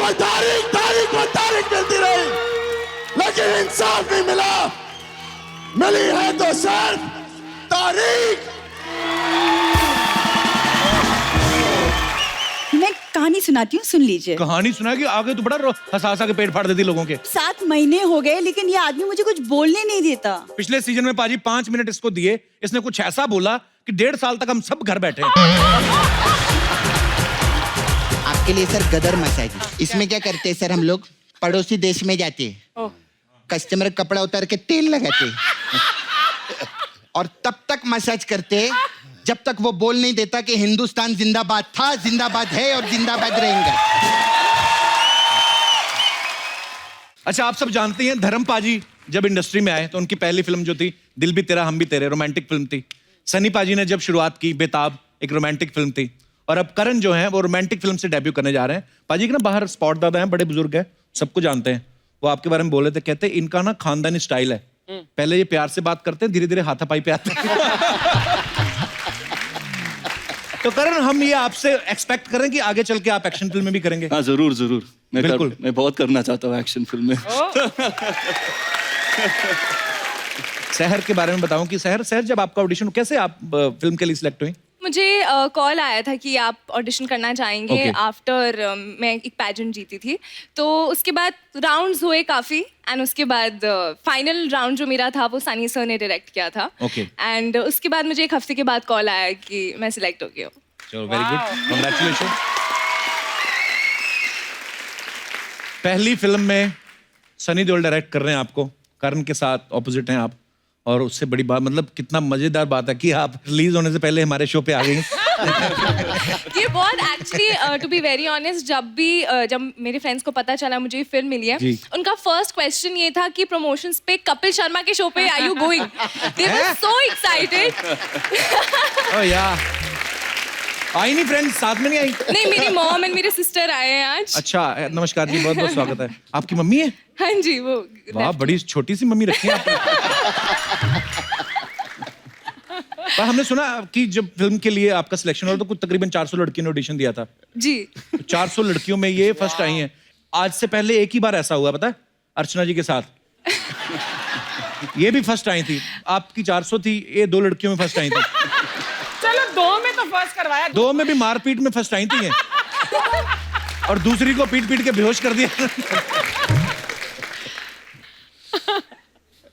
केवल तारीख तारीख पर तारीख मिलती रही, लेकिन इंसाफ नहीं मिला। मिली है तो सिर्फ तारीख। मैं कहानी सुनाती हूँ, सुन लीजिए। कहानी सुना कि आगे तो बड़ा हंसा हंसा के पेट फाड़ देती लोगों के। 7 महीने हो गए लेकिन ये आदमी मुझे कुछ बोलने नहीं देता। पिछले सीजन में पाजी 5 मिनट इसको दिए, इसने कुछ ऐसा बोला कि 1.5 साल तक हम सब घर बैठे। आपके लिए सर गदर मसाज। इसमें क्या करते हैं सर, हम लोग पड़ोसी देश में जाते हैं, कस्टमर कपड़ा उतार के तेल लगाते और तब तक मसाज करते जब तक वो बोल नहीं देता कि हिंदुस्तान जिंदाबाद था, जिंदाबाद है और जिंदाबाद रहेगा। अच्छा, आप सब जानते हैं धर्म पाजी जब इंडस्ट्री में आए तो उनकी पहली फिल्म जो थी दिल भी तेरा हम भी तेरे, रोमांटिक फिल्म थी। सनी पाजी ने जब शुरुआत की बेताब, एक रोमांटिक फिल्म थी। और अब करण जो है वो रोमांटिक फिल्म से डेब्यू करने जा रहे हैं। पाजी के ना बाहर स्पॉट दादा हैं, बड़े बुजुर्ग हैं, सबको जानते हैं। वो आपके बारे में बोले थे, कहते इनका ना खानदानी स्टाइल है, पहले ये प्यार से बात करते हैं, धीरे धीरे हाथापाई पे आते हैं। तो करण, हम ये आपसे एक्सपेक्ट करें कि आगे चल के आप एक्शन फिल्म में भी करेंगे? हाँ जरूर जरूर, बिल्कुल। मैं बहुत करना चाहता हूँ एक्शन फिल्म में। शहर के बारे में बताऊं कि शहर जब आपका ऑडिशन, कैसे आप फिल्म के लिए सिलेक्ट हुई? मुझे कॉल आया था कि आप ऑडिशन करना चाहेंगे आफ्टर मैं एक पैजेंट जीती थी, तो उसके बाद राउंड्स हुए काफ़ी एंड उसके बाद फाइनल राउंड जो मेरा था वो सनी सर ने डायरेक्ट किया था एंड उसके बाद मुझे 1 हफ्ते के बाद कॉल आया कि मैं सिलेक्ट हो गई हूँ। चलो, वेरी गुड, कांग्रेचुलेशन। पहली फिल्म में सनी देओल डायरेक्ट कर रहे हैं आपको, करण के साथ ऑपोजिट हैं आप, और उससे बड़ी बात, मतलब कितना मजेदार बात है कि आप रिलीज होने से पहले हमारे शो पे आ गई। ये बहुत actually to be very honest, जब मेरे फ्रेंड्स को पता चला मुझे ये फिल्म मिली है, उनका फर्स्ट क्वेश्चन ये था कि प्रमोशंस पे कपिल शर्मा के शो पे are you going? They were so excited. Oh यार, आई नहीं फ्रेंड्स, साथ में नहीं आई? नहीं, मेरी मॉम एंड मेरे सिस्टर आए हैं आज। अच्छा, नमस्कार जी, बहुत बहुत स्वागत है। आपकी मम्मी है? हाँ जी, वो। वाह, बड़ी छोटी सी मम्मी रखी है आपने। पर हमने सुना कि जब फिल्म के लिए आपका सिलेक्शन हुआ तो कुछ तकरीबन 400 लड़कियों ने ऑडिशन दिया था जी। 400 लड़कियों में ये फर्स्ट आई हैं। आज से पहले एक ही बार ऐसा हुआ, पता है, अर्चना जी के साथ। ये भी फर्स्ट आई थी, आपकी 400 थी, ये 2 लड़कियों में फर्स्ट आई थी। चलो 2 में तो फर्स्ट करवाया, 2 में भी मारपीट में फर्स्ट आई थी ये। और दूसरी को पीट पीट के बेहोश कर दिया।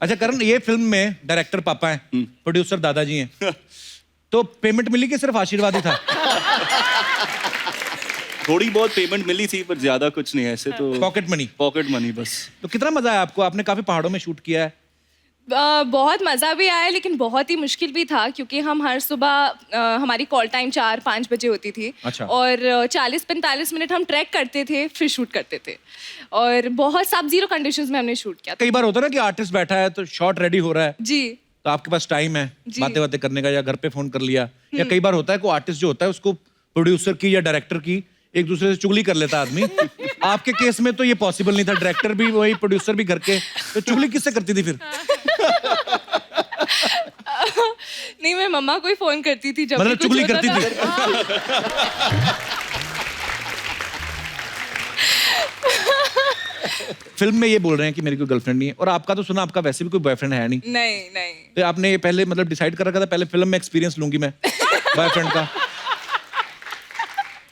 अच्छा करण, ये फिल्म में डायरेक्टर पापा हैं, प्रोड्यूसर दादाजी हैं, तो पेमेंट मिली कि सिर्फ आशीर्वाद ही था? थोड़ी बहुत पेमेंट मिली थी पर ज्यादा कुछ नहीं, ऐसे तो पॉकेट मनी बस। तो कितना मजा आया आपको? आपने काफी पहाड़ों में शूट किया है। बहुत मज़ा भी आया लेकिन बहुत ही मुश्किल भी था क्योंकि हम हर सुबह हमारी कॉल टाइम 4-5 बजे होती थी। अच्छा। और 40-45 मिनट हम ट्रैक करते थे, फिर शूट करते थे और बहुत सब जीरो कंडीशंस में हमने शूट किया। कई बार होता है ना कि आर्टिस्ट बैठा है तो शॉट रेडी हो रहा है जी, तो आपके पास टाइम है बातें करने का, या घर पे फोन कर लिया, या कई बार होता है को आर्टिस्ट जो होता है उसको प्रोड्यूसर की या डायरेक्टर की एक दूसरे से चुगली कर लेता आदमी। आपके केस में तो ये पॉसिबल नहीं था, डायरेक्टर भी वही, प्रोड्यूसर भी घर के, तो चुगली किससे करती थी फिर? नहीं, मैं मम्मा को ही फोन करती थी जब मतलब चुगली करती थी। फिल्म में ये बोल रहे हैं कि मेरी कोई गर्लफ्रेंड नहीं है, और आपका तो सुना आपका वैसे भी कोई बॉयफ्रेंड है नहीं। नहीं। तो आपने ये पहले मतलब डिसाइड कर रखा था पहले फिल्म में एक्सपीरियंस लूंगी मैं बॉयफ्रेंड का?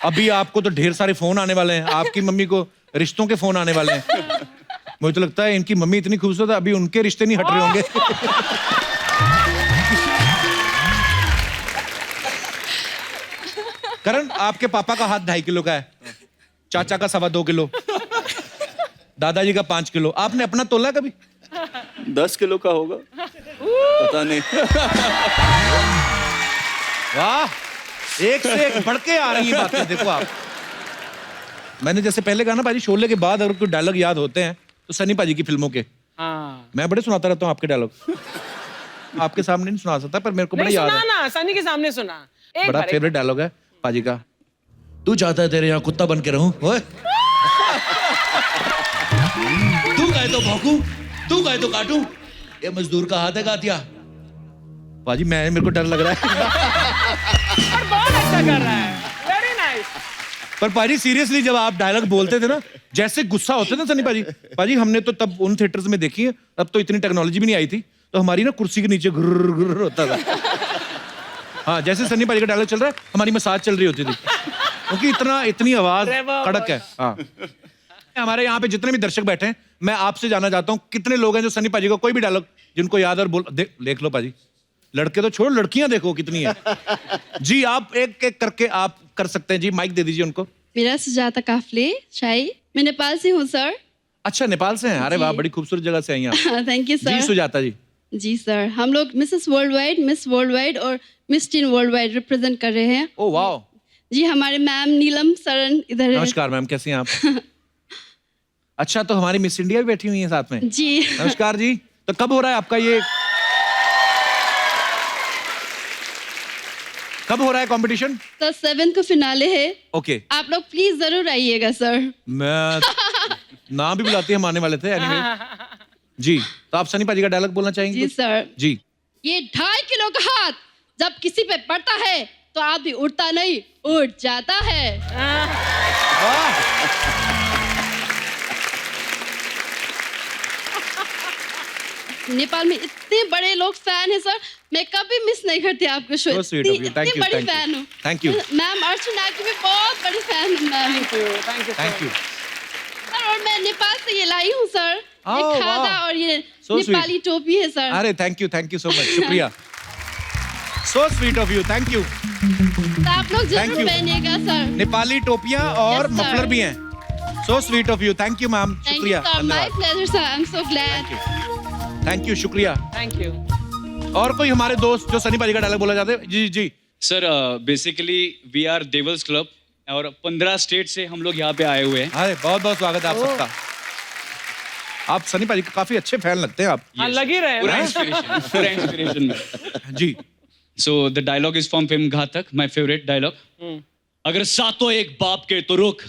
अभी आपको तो ढेर सारे फोन आने वाले हैं, आपकी मम्मी को रिश्तों के फोन आने वाले हैं। मुझे तो लगता है इनकी मम्मी इतनी खूबसूरत है, अभी उनके रिश्ते नहीं हट रहे होंगे। करण, आपके पापा का हाथ 2.5 किलो का है, चाचा का 2.25 किलो, दादाजी का 5 किलो। आपने अपना तोला कभी? 10 किलो का होगा, पता नहीं। वाह, एक से एक बढ़ के आ रही है बातें। देखो आप, मैंने जैसे पहले कहा ना पाजी, शोले के बाद अगर कोई डायलॉग याद होते हैं तो सनी पाजी की फिल्मों के। हाँ। मैं बड़े सुनाता रहता हूँ आपके डायलॉग। आपके सामने नहीं सुना सकता पर मेरे को बड़ा याद है। ना, सनी के सामने सुना। बड़ा फेवरेट डायलॉग है पाजी का। तू चाहता है तेरे यहाँ कुत्ता बन के रहूं? तू कहे तो भौंकूं, तू कहे तो काटूं, ये मजदूर का हाथ है गातिया। पाजी मेरे को डर लग रहा है। बहुत अच्छा कर रहा है, वेरी नाइस। पर पाजी सीरियसली जब आप डायलॉग बोलते थे ना, जैसे गुस्सा होते थे सनी पाजी हमने तो तब उन थिएटर्स में देखी है, तब तो इतनी टेक्नोलॉजी भी नहीं आई थी, तो हमारी ना कुर्सी के नीचे गुर्र गुर्र होता था। हाँ, जैसे सनी पाजी का डायलॉग चल रहा है, हमारी मसाज चल रही होती थी, क्योंकि इतनी आवाज कड़क है। हाँ, हमारे यहाँ पे जितने भी दर्शक बैठे हैं, मैं आपसे जानना चाहता हूँ कितने लोग हैं जो सनी पाजी का कोई भी डायलॉग जिनको याद और बोल देख लो पाजी, लड़के तो छोड़ो, लड़कियां देखो कितनी है। जी, आप एक एक करके आप कर सकते हैं जी, माइक दे दीजिए उनको। मेरा सुजाता काफले शाही, मैं नेपाल से हूँ सर। अच्छा, नेपाल से हैं? अरे वाह, बड़ी खूबसूरत जगह से आई हैं आप। Thank you sir. जी सुजाता जी। जी सर, हम लोग मिसेस वर्ल्ड वाइड और Miss teen world wide represent कर रहे हैं। ओ वाह। जी, हमारे मैम नीलम सरन इधर है। नमस्कार मैम, कैसी हैं आप? अच्छा, तो हमारी मिस इंडिया भी बैठी हुई है साथ में। जी नमस्कार जी। तो कब हो रहा है आपका ये, कब हो रहा है कंपटीशन? तो 7 को फिनाले है। ओके, आप लोग प्लीज जरूर आइएगा सर। मैं नाम भी बुलाती हम आने वाले थे। एनीवे जी, तो आप सनी पाजी का डायलॉग बोलना चाहेंगे? जी कुछ? सर। जी। ये 2.5 किलो का हाथ जब किसी पे पड़ता है तो आप भी उठता नहीं, उठ जाता है। नेपाल में इतने बड़े लोग फैन हैं सर, मैं कभी मिस नहीं करती आपको show. So sweet of you. Thank you, बड़ी thank you. फैन हूँ। Thank you. मैम अर्चना की भी बहुत बड़ी फैन हूँ मैम। Thank you. सर, और मैं नेपाल से ये लाई हूँ सर, ये Oh, खादा wow. और ये So sweet. नेपाली टोपी है सर। अरे थैंक यू सो मच, शुक्रिया। सो sweet of you, thank you. तो आप लोग Thank जरूर you. पहनिएगा सर। नेपाली टोपियां और Yes, sir. मफलर भी हैं। So sweet of you, thank you ma'am, thank you शुक्रिया, सर, माय धन्यवाद। Pleasure sir, I am so glad. Thank you, शुक्रिया। Thank you. और कोई हमारे दोस्त जो सनी पाजी का डायलॉग बोला चाहते हैं? जी जी। Sir basically we are devils club और 15 स्टेट से हम लोग यहाँ पे आए हुए हैं। अरे बहुत बहुत स्वागत है आप सबका। आप सनी पाजी के काफी अच्छे फैन लगते हैं आप। हाँ, लग ही रहे हैं पूरा ना? इंस्पिरेशन में। जी। So the dialogue is from film Ghatak, my favourite dialogue. अगर सातों एक बाप के तो रुक,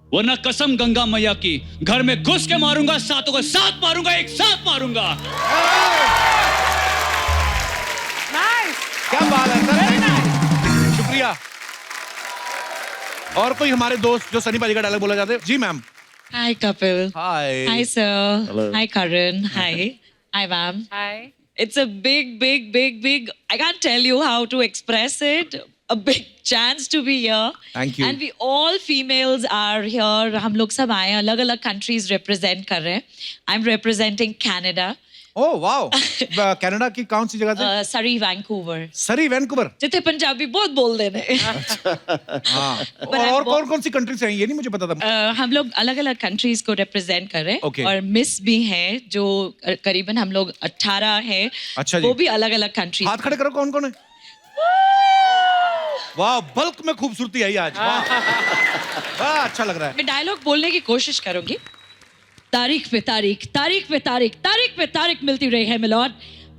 वरना कसम गंगा मैया की घर में घुस के मारूंगा, सातों को साथ मारूंगा, एक साथ मारूंगा। नाइस। क्या बात है सर, शुक्रिया। और कोई हमारे दोस्त जो सनी पाजी का डायलॉग बोला चाहते हैं? जी मैम। Hi, Kapil. Hi. Hi, sir. Hello. Hi, Karan. Hi. Hi, ma'am. Hi. It's a big, I can't tell you how to express it. A big chance to be here. Thank you. And we all females are here. हम लोग सब आए हैं, अलग-अलग countries represent कर रहे हैं. I'm representing Canada. Oh wow. Canada की कौन सी जगह से? Surrey, Vancouver. सरी, वैंकूवर। जितने पंजाबी बहुत बोल देने। हाँ। But I'm और कौन सी कंट्री से हैं? ये नहीं मुझे पता था। हम लोग अलग-अलग कंट्रीज को रिप्रेजेंट कर रहे हैं। Okay. और मिस भी हैं जो करीबन हम लोग 18 हैं। अच्छा जी। वो भी अलग-अलग कंट्रीज। हाथ खड़े करो, कौन कौन है? वाह, बल्क में खूबसूरती आई आज। वाह, अच्छा लग रहा है। मैं डायलॉग बोलने की कोशिश करूंगी। तारीख पे तारीख, तारीख पे तारीख, तारीख पे तारीख मिलती रही है मिलॉर्ड,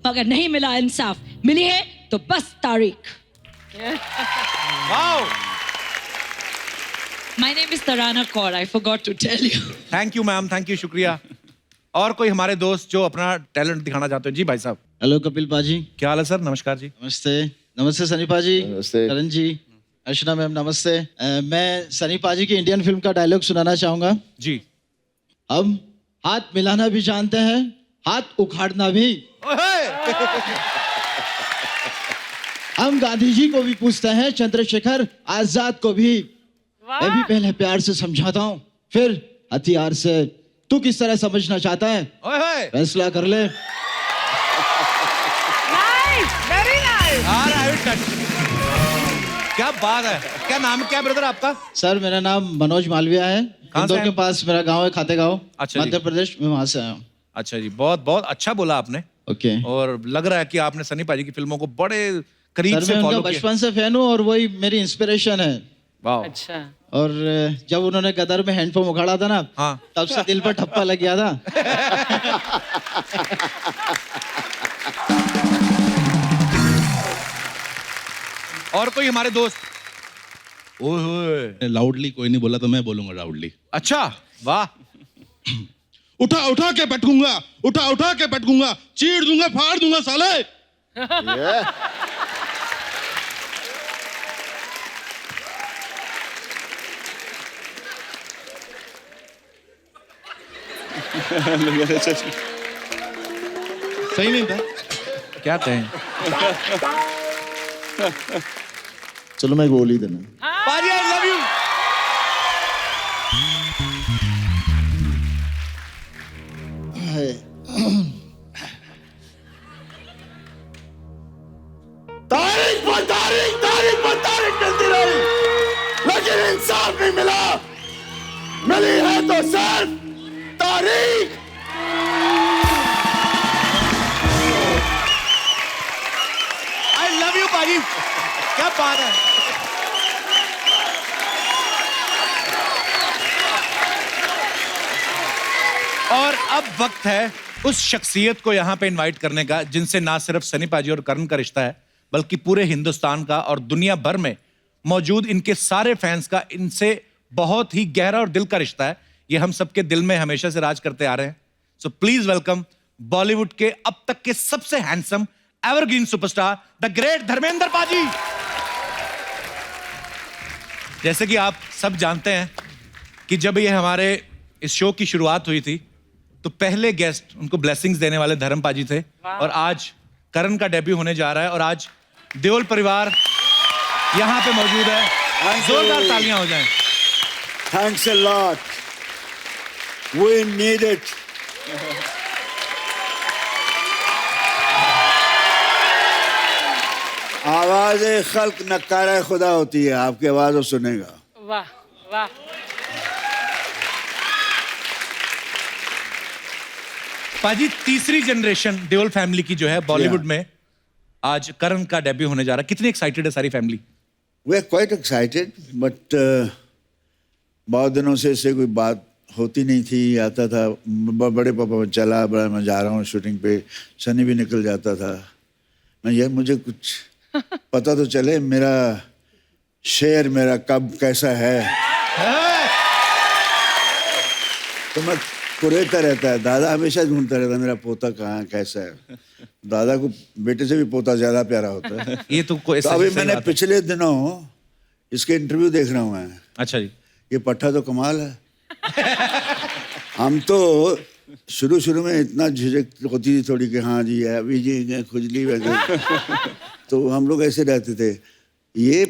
मगर नहीं मिला इंसाफ। मिली है तो बस तारीख। Wow. My name is Tarana Kaur. I forgot to tell you. Thank you ma'am, thank you, शुक्रिया। और कोई हमारे दोस्त जो अपना टैलेंट दिखाना चाहते हो? जी भाई साहब। हेलो कपिल पाजी। क्या हाल है सर? नमस्कार जी। नमस्ते। नमस्ते सनी पाजी। नमस्ते। करण जी, अर्चना मैम नमस्ते। मैं सनी पाजी की इंडियन फिल्म का डायलॉग सुनाना चाहूंगा। जी। हम हाथ मिलाना भी जानते हैं, हाथ उखाड़ना भी। हम गांधी जी को भी पूछते हैं, चंद्रशेखर आजाद को भी। मैं भी पहले प्यार से समझाता हूँ, फिर हथियार से। तू किस तरह समझना चाहता है? फैसला कर ले। Nice, very nice. क्या बात है। क्या नाम क्या ब्रदर आपका? सर मेरा नाम मनोज मालविया है। कहाँ से इंदौर हैं? के पास मेरा गांव है, खातेगांव, अच्छा जी। मध्य प्रदेश में, वहां से आया हूँ। अच्छा जी, बहुत बहुत अच्छा बोला आपने। ओके। और लग रहा है कि आपने सनी पाजी की फिल्मों को बड़े करीब सर से मैं उनका फॉलो किया। बचपन से फैन हूँ और वही मेरी इंस्पिरेशन है। वाह। अच्छा। और जब उन्होंने गदर में हैंडपंप उखाड़ा था ना, हाँ। तब से दिल पर ठप्पा लग गया था। और कोई हमारे दोस्त? ओए, लाउडली कोई नहीं बोला तो मैं बोलूंगा लाउडली। अच्छा, वाह। उठा उठा के पटकूंगा, उठा उठा के पटकूंगा, चीर दूंगा, फाड़ दूंगा साले। सही नहीं था? क्या कहें? चलो मैं बोल ही देना। पाजी आई लव यू। तारीख पर तारीख, तारीख पर तारीख मिलती रही, लेकिन इंसाफ नहीं मिला। मिली है तो सिर्फ तारीख। आई लव यू पाजी, क्या बात है। और अब वक्त है उस शख्सियत को यहाँ पे इनवाइट करने का जिनसे ना सिर्फ सनी पाजी और करण का रिश्ता है, बल्कि पूरे हिंदुस्तान का और दुनिया भर में मौजूद इनके सारे फैंस का इनसे बहुत ही गहरा और दिल का रिश्ता है। ये हम सबके दिल में हमेशा से राज करते आ रहे हैं। सो प्लीज वेलकम बॉलीवुड के अब तक के सबसे handsome evergreen superstar the great Dharmendra पाजी। जैसे कि आप सब जानते हैं कि जब ये हमारे इस शो की शुरुआत हुई थी तो पहले गेस्ट उनको ब्लेसिंग्स देने वाले धर्म पाजी थे, और आज करण का डेब्यू होने जा रहा है और आज देओल परिवार यहां पे मौजूद है। जोरदार तालियां हो जाएं। Thanks a lot. We need it. आवाज खल्क नकारा खुदा होती है, आपकी आवाज वो सुनेगा। वाह वाह। पाजी तीसरी जनरेशन देओल फैमिली की जो है बॉलीवुड में आज करण का डेब्यू होने जा रहा है, कितनी एक्साइटेड है सारी family? We are quite excited, but बहुत दिनों से इससे कोई बात होती नहीं थी। आता था बड़े पापा चला, बड़ा मैं जा रहा हूँ शूटिंग पे, सनी भी निकल जाता था। मैं यार मुझे कुछ पता तो चले मेरा शेर मेरा कब कैसा है। तो मैं कुरेता रहता है, दादा हमेशा ढूंढता रहता है मेरा पोता कहाँ कैसा है। दादा को बेटे से भी पोता ज्यादा प्यारा होता है। ये तो कोई अभी मैंने पिछले दिनों इसके इंटरव्यू देख रहा हूँ मैं। अच्छा जी। ये पट्टा तो कमाल है। हम तो शुरू में इतना झिझक होती थी थोड़ी कि हाँ जी है अभी जी खुजली वगैरह, तो हम लोग ऐसे रहते थे। ये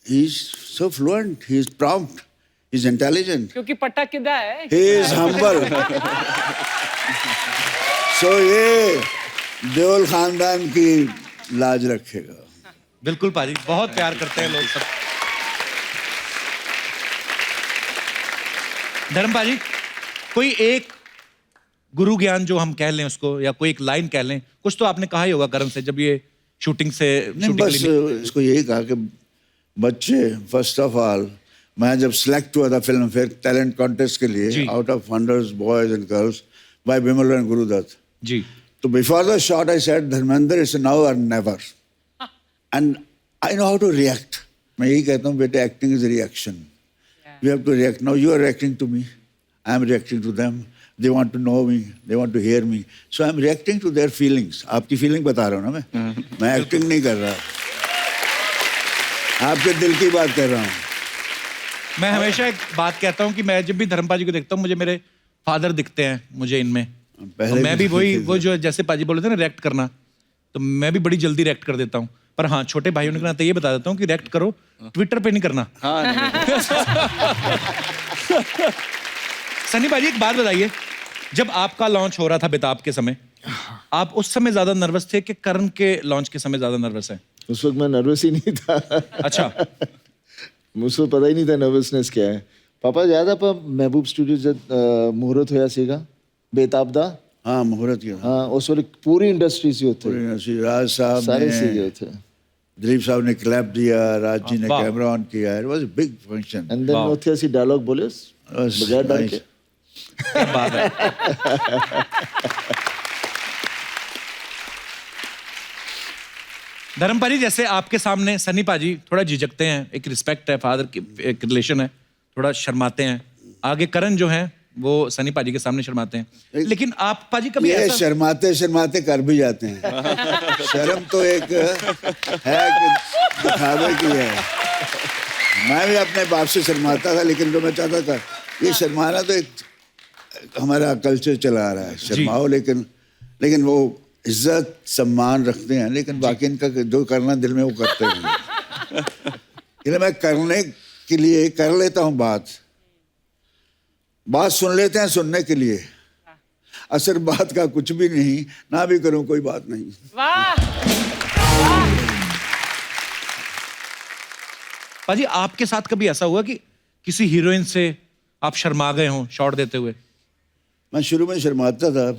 he is so fluent, he is prompt, he is intelligent, क्योंकि पट्टा किदा है। He is humble. सो ये देओल खानदान की लाज रखेगा। बिल्कुल पाजी, बहुत प्यार करते हैं लोग सब। धर्म पाजी, कोई एक गुरु ज्ञान जो हम कह लें उसको, या कोई एक लाइन कह लें, कुछ तो आपने कहा ही होगा करण से जब ये शूटिंग से बस इसको यही कहा कि बच्चे, फर्स्ट ऑफ ऑल मैं जब सिलेक्ट हुआ था फिल्म फेयर टैलेंट कॉन्टेस्ट के लिए out of hundreds boys and girls by Vimal and Gurudutt ji, तो before the shot I said Dharmendra it's now or never, and I know how to react. मैं यही कहता हूँ बेटे, acting is reaction, you have to react. Now you are reacting to me, I am reacting to them, they want to know me, they want to hear me, so I'm reacting to their feelings. आपकी feeling बता रहा हूँ ना मैं acting नहीं कर रहा, आपके दिल की बात कर रहा हूँ। मैं हमेशा एक बात कहता हूँ कि मैं जब भी धर्म पाजी को देखता हूँ मुझे मेरे फादर दिखते हैं मुझे इनमें। तो मैं भी वही वो जो जैसे पाजी बोले थे ना रिएक्ट करना, तो मैं भी बड़ी जल्दी रिएक्ट कर देता हूँ। पर हाँ, छोटे भाइयों ने कहना ये बता देता हूँ कि रिएक्ट करो, ट्विटर पे नहीं करना। सनी पाजी एक बात बताइए, जब आपका लॉन्च हो रहा था बेताब के समय, आप उस समय ज्यादा नर्वस थे कि करण के लॉन्च के समय ज्यादा नर्वस है? उस वक्त मैं नर्वस ही नहीं था। अच्छा। मुझको पता ही नहीं था नर्वसनेस क्या है। पापा याद आप महबूब स्टूडियो जब मुहूर्त होया सीगा बेताब दा? हाँ मुहूर्त किया। हाँ उस वक्त पूरी इंडस्ट्री से होते, राज साहब सारे सीगे होते, दिलीप साहब ने क्लैप दिया, राज जी ने कैमरा ऑन किया, it was a big function. And then नोथिया सी डायलॉग बोले बगैर डर के। क्या बात है। धर्म पाजी, जैसे आपके सामने सनी पाजी थोड़ा झिझकते हैं, एक रिस्पेक्ट है, फादर की एक रिलेशन है, थोड़ा शर्माते हैं। आगे करण जो है वो सनी पाजी के सामने शर्माते हैं, लेकिन आप पाजी कभी ये शर्माते शर्माते कर भी जाते हैं। शर्म तो एक है कि दिखावे की है। मैं भी अपने बाप से शर्माता था, लेकिन जो मैं चाहता था ये शर्माना तो एक हमारा कल्चर चला रहा है, शर्माओ, लेकिन वो इज्जत सम्मान रखते हैं, लेकिन बाकी इनका जो करना दिल में वो करते हैं। इसलिए मैं करने के लिए कर लेता हूँ बात सुन लेते हैं सुनने के लिए, असर बात का कुछ भी नहीं, ना भी करूं कोई बात नहीं। वाह पाजी आपके साथ कभी ऐसा हुआ कि किसी हीरोइन से आप शर्मा गए हों शॉट देते हुए? मैं शुरू में शर्माता था।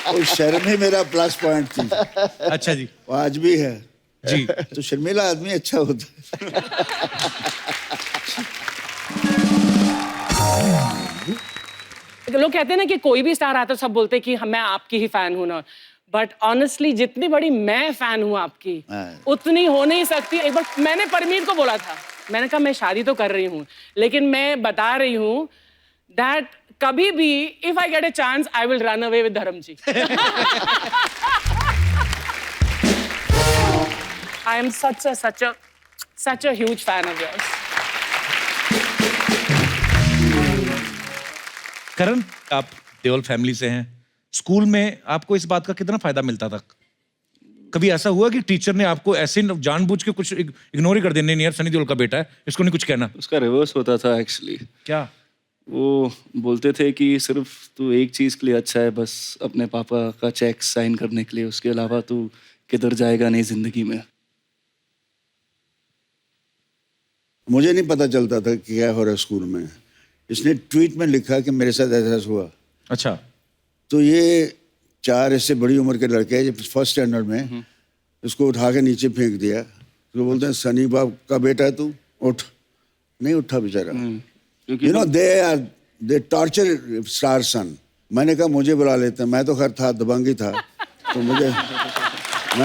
वो शर्म ही मेरा प्लस पॉइंट थी। अच्छा जी। वो आज भी है जी। तो शर्मीला आदमी अच्छा होता है। लोग कहते हैं ना कि कोई भी स्टार आता है सब बोलते हैं कि मैं आपकी ही फैन हूं ना, बट ऑनेस्टली जितनी बड़ी मैं फैन हूं आपकी उतनी हो नहीं सकती। एक बार मैंने परमीत को बोला था, मैंने कहा मैं शादी तो कर रही हूं लेकिन मैं बता रही हूं दैट कभी भी if I get a chance I will run away with धर्म जी। I am such a huge fan of yours. करण, आप देओल फैमिली से हैं, स्कूल में आपको इस बात का कितना फायदा मिलता था? कभी ऐसा हुआ कि टीचर ने आपको ऐसे जानबूझ के कुछ इग्नोर ही कर देने, नहीं यार सनी देओल का बेटा है, इसको नहीं कुछ कहना? उसका रिवर्स होता था एक्चुअली। क्या? वो बोलते थे कि सिर्फ तू एक चीज के लिए अच्छा है, बस अपने पापा का चेक साइन करने के लिए, उसके अलावा तू किधर जाएगा नहीं जिंदगी में। मुझे नहीं पता चलता था कि क्या हो रहा है स्कूल में। इसने ट्वीट में लिखा कि मेरे साथ ऐसा हुआ। अच्छा। तो ये 4 ऐसे बड़ी उम्र के लड़के हैं, फर्स्ट स्टैंडर्ड में, इसको उठा के नीचे फेंक दिया। तो बोलते हैं सनी बाप का बेटा है तू, उठ। नहीं उठा बेचारा। You know they torture star son. मैंने कहा मुझे बुला लेते हैं, मैं तो खैर था, दबंगी था, तो मैं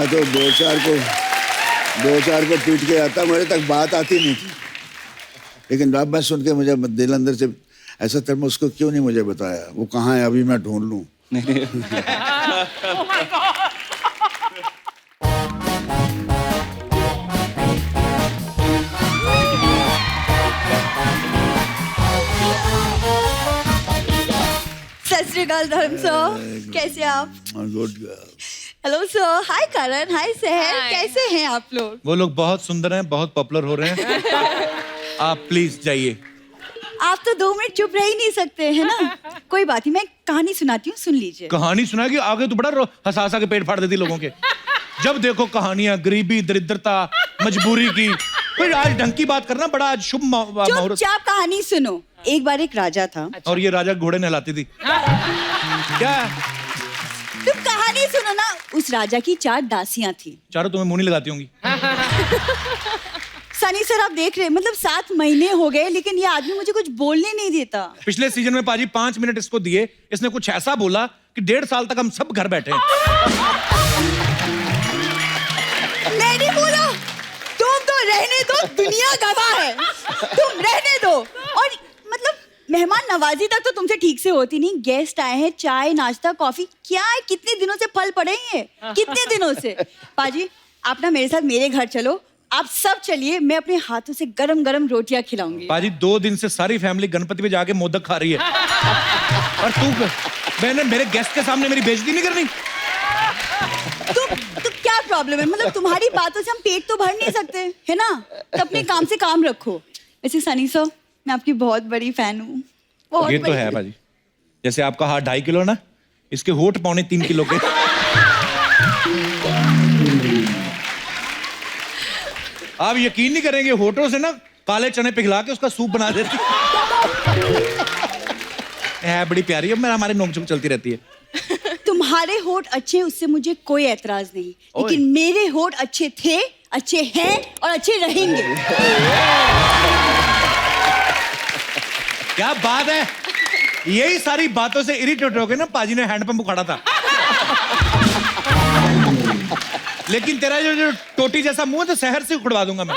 तो दो चार को पीट के आता, मेरे तक बात आती नहीं थी। लेकिन अब मैं सुन के मुझे दिल अंदर से ऐसा था, उसको क्यों नहीं मुझे बताया, वो कहाँ है अभी मैं ढूंढ लूं। Oh my God. सत श्री अकाल धर्म सर, कैसे आप? गुड। हेलो सर, हाय करण, हाय सहर, Hi. कैसे हैं आप लोग? वो लोग बहुत सुंदर हैं, बहुत पॉपुलर हो रहे हैं। आप प्लीज जाइए। आप तो 2 मिनट चुप रह ही नहीं सकते है ना? कोई बात नहीं, मैं कहानी सुनाती हूँ, सुन लीजिए। कहानी सुनाएगी? आगे तो बड़ा हंसा के पेट फाड़ देती लोगों के। जब देखो कहानियां, गरीबी, दरिद्रता, मजबूरी की। कोई आज ढंग की बात करना, बड़ा आज शुभ मुहूर्त। चुपचाप कहानी सुनो। एक बार एक राजा था। और ये राजा घोड़े नहलाती थी। क्या? तुम कहानी सुनो ना। उस राजा की 4 दासियां थी। चारों तुम्हें मुंह नहीं लगाती होंगी। सनी सर आप देख रहे हैं, मतलब 7 महीने हो गए लेकिन ये आदमी मुझे कुछ बोलने नहीं देता। पिछले सीजन में पाजी 5 मिनट इसको दिए, इसने कुछ ऐसा बोला कि 1.5 साल तक हम सब घर बैठे हैं। मैं नहीं बोला, तुम तो रहने दो, दुनिया गवाह है, तुम रहने दो। और मतलब मेहमान नवाजी तक तो तुमसे ठीक से होती नहीं। गेस्ट आए हैं, चाय नाश्ता कॉफी, क्या है, कितने दिनों से फल पड़े हैं, कितने दिनों से। पाजी आप ना मेरे साथ मेरे घर चलो, आप सब चलिए, मैं अपने हाथों से गरम गरम रोटियां खिलाऊंगी। पाजी 2 दिन से सारी फैमिली गणपति पे जाके मोदक खा रही है। और मैंने मेरे गेस्ट के सामने मेरी बेइज्जती नहीं करनी। तो क्या प्रॉब्लम है? मतलब तुम्हारी बातों से हम पेट तो भर नहीं सकते है ना? तो अपने काम से काम रखो। वैसे सनी सर, मैं आपकी बहुत बड़ी फैन हूँ। ये तो है पाजी। जैसे आपका हाथ 2.5 किलो ना, इसके होठ 3.25 किलो के। आप यकीन नहीं करेंगे, होठों से ना काले चने पिघला के उसका सूप बना देती है। बड़ी प्यारी है, मेरा हमारे नोक-झोंक चलती रहती है। तुम्हारे होठ अच्छे, उससे मुझे कोई एतराज नहीं, लेकिन मेरे होठ अच्छे थे, अच्छे हैं और अच्छे रहेंगे। क्या बात है। यही सारी बातों से इरिटेट हो गए ना, पाजी ने हैंडपंप उखाड़ा था। लेकिन तेरा जो टोटी जैसा मुंह है तो शहर से उखड़वा दूंगा मैं।